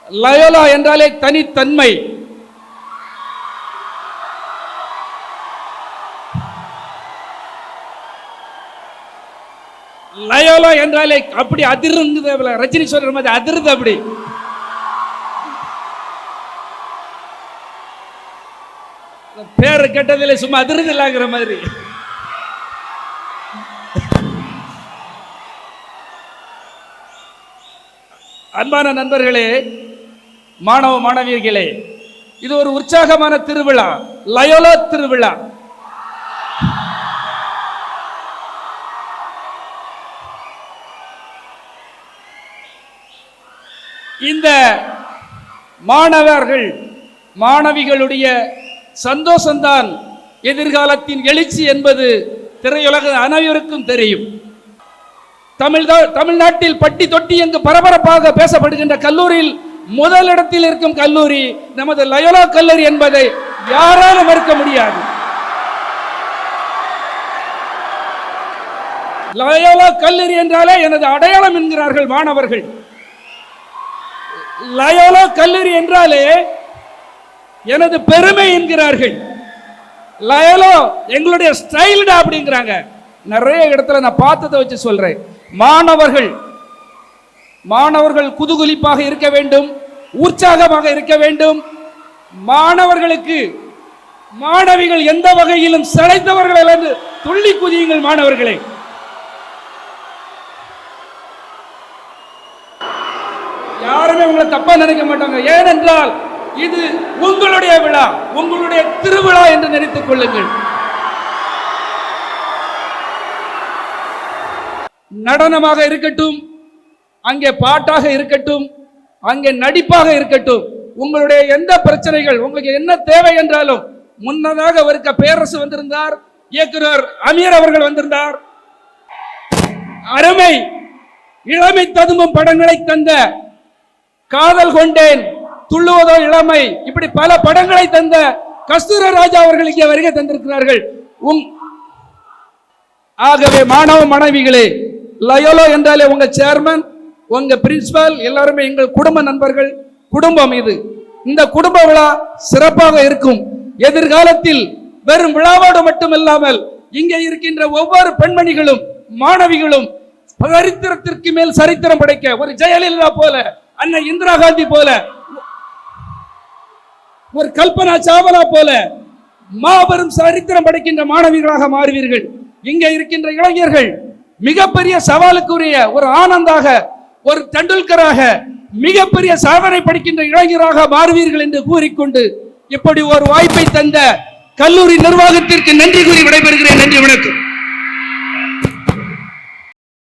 Loyola என்றாலே தனித்தன்மை. Loyola என்றாலே அப்படி அதிர்ந்து, ரஜினி சொல்ற மாதிரி அதிர்ந்து. அப்படி பேரு கேட்டதில்லை, சும்மா அதிர்ந்து இல்லாங்கிற மாதிரி. அன்பான நண்பர்களே, மாணவ மாணவியர்களே, இது ஒரு உற்சாகமான திருவிழா, லயோலா திருவிழா. இந்த மாணவர்கள் மாணவிகளுடைய சந்தோஷம்தான் எதிர்காலத்தின் எழுச்சி என்பது திரையுலக அனைவருக்கும் தெரியும். தமிழ்நாட்டில் பட்டி தொட்டி எங்கு பரபரப்பாக பேசப்படுகின்ற கல்லூரியில் முதலிடத்தில் இருக்கும் கல்லூரி நமது லயோலா கல்லூரி என்பதை யாராலும் மறுக்க முடியாது. லயோலா கல்லூரி என்றாலே எனது அடையாளம் என்கிறார்கள் மாணவர்கள். லயோலா கல்லூரி என்றாலே எனது பெருமை என்கிறார்கள். லயோலா எங்களுடைய ஸ்டைல் அப்படிங்கிறாங்க. நிறைய இடத்துல நான் பார்த்ததை வச்சு சொல்றேன். மாணவர்கள் குதூகலிப்பாக இருக்க வேண்டும், உற்சாகமாக இருக்க வேண்டும். மாணவர்களுக்கு மாணவிகள் எந்த வகையிலும் சளைத்தவர்கள் என்று துள்ளி குதியுங்கள் மாணவர்களே. யாருமே உங்களை தப்பா நினைக்க மாட்டாங்க. ஏனென்றால் இது உங்களுடைய விழா, உங்களுடைய திருவிழா என்று நினைத்துக் கொள்ளுங்கள். நடனமாக இருக்கட்டும், அங்கே பாட்டாக இருக்கட்டும், அங்கே நடிப்பாக இருக்கட்டும், உங்களுடைய எந்த பிரச்சனைகள், உங்களுக்கு என்ன தேவை என்றாலும் முன்னதாக ஒருக்க பேரரசு வந்திருந்தார், இயக்குனர் அமீர் அவர்கள் வந்திருந்தார். அருமை இளமை ததும்பும் படங்களை தந்த காதல் கொண்டேன், துள்ளுவதோ இளமை, இப்படி பல படங்களை தந்த கஸ்தூர ராஜா அவர்கள் இங்கே வருகை தந்திருக்கிறார்கள். ஆகவே மாணவ மாணவிகளே, லயோலா என்றாலே உங்க சேர்மன், உங்க பிரின்சிபல் எல்லாருமே எங்கள் குடும்ப நண்பர்கள், குடும்பம் இது. இந்த குடும்ப விழா சிறப்பாக இருக்கும். எதிர்காலத்தில் வெறும் விழாவோடு மட்டுமில்லாமல் இங்கே இருக்கின்ற ஒவ்வொரு பெண்மணிகளும் மாணவிகளும் சரித்திரத்திற்கு மேல் சரித்திரம் படைக்க, ஒரு ஜெயலலிதா போல, அன்னை இந்திரா காந்தி போல, ஒரு கல்பனா சாவலா போல மாபெரும் சரித்திரம் படைக்கின்ற மாணவிகளாக மாறுவீர்கள். இங்கே இருக்கின்ற இளைஞர்கள் மிகப்பெரிய சவாலுக்குரிய ஒரு ஆனந்தாக, ஒரு டெண்டுல்கராக மிகப்பெரிய சாதனை படிக்கின்ற இளைஞராக மாறுவீர்கள் என்று கூறிக்கொண்டு இப்படி ஒரு வாய்ப்பை தந்த கல்லூரி நிர்வாகத்திற்கு நன்றி கூறி விடைபெறுகிறேன். நன்றி, வணக்கம்.